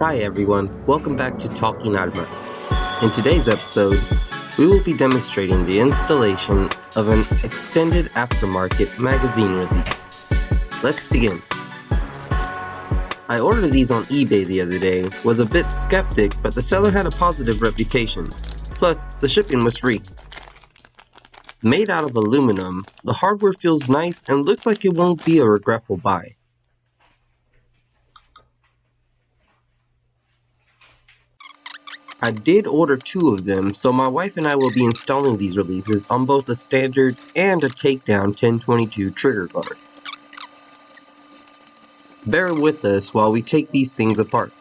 Hi everyone, welcome back to TalkinArmas. In today's episode, we will be demonstrating the installation of an extended aftermarket magazine release. Let's begin. I ordered these on eBay the other day, was a bit skeptic, but the seller had a positive reputation, plus the shipping was free. Made out of aluminum, the hardware feels nice and looks like it won't be a regretful buy. I did order 2 of them, so my wife and I will be installing these releases on both a standard and a TakeDown 1022 trigger guard. Bear with us while we take these things apart.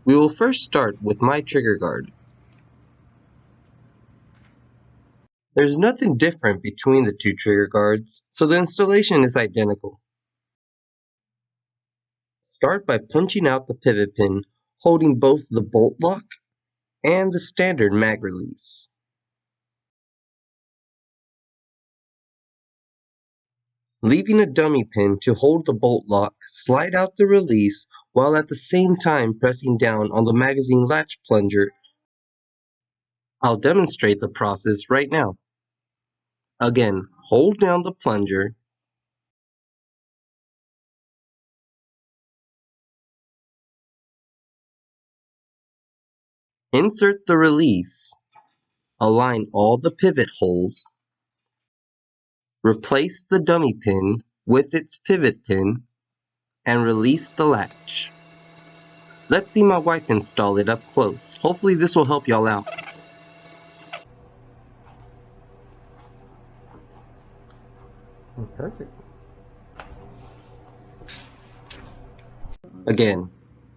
We will first start with my trigger guard. There's nothing different between the 2 trigger guards, so the installation is identical. Start by punching out the pivot pin holding both the bolt lock and the standard mag release. Leaving a dummy pin to hold the bolt lock, slide out the release while at the same time pressing down on the magazine latch plunger. I'll demonstrate the process right now. Again, hold down the plunger, insert the release, align all the pivot holes, replace the dummy pin with its pivot pin, and release the latch. Let's see my wife install it up close. Hopefully this will help y'all out. Perfect. Again,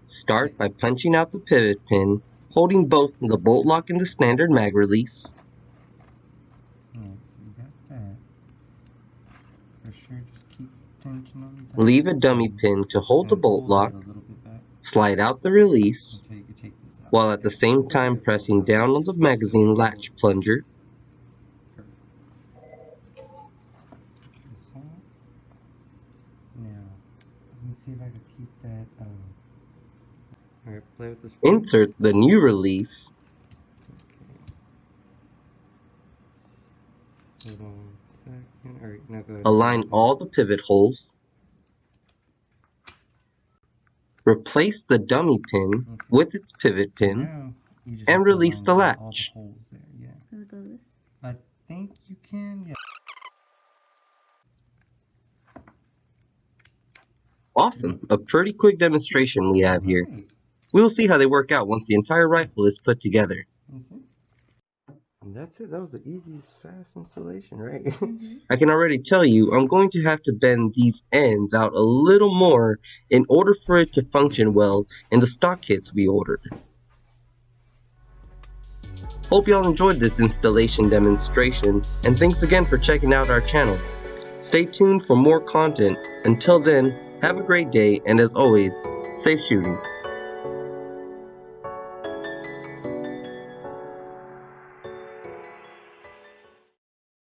start by punching out the pivot pin, holding both the bolt lock and the standard mag release. Alright, so you got that. For sure, just keep tension on that. Leave a dummy pin to hold the bolt lock, slide out the release, while at the same time pressing down on the magazine latch plunger. Now, let me see if I can keep that. Alright, play with this. Insert the new release. Hold on a second. Alright, now go ahead. Align all the pivot holes. Replace the dummy pin with its pivot pin and release the latch. I think you can, yeah. Awesome, a pretty quick demonstration we have here. We will see how they work out once the entire rifle is put together. And that's it, that was the easiest, fast installation, right? I can already tell you I'm going to have to bend these ends out a little more in order for it to function well in the stock kits we ordered. Hope y'all enjoyed this installation demonstration, and thanks again for checking out our channel. Stay tuned for more content. Until then, have a great day, and as always, safe shooting.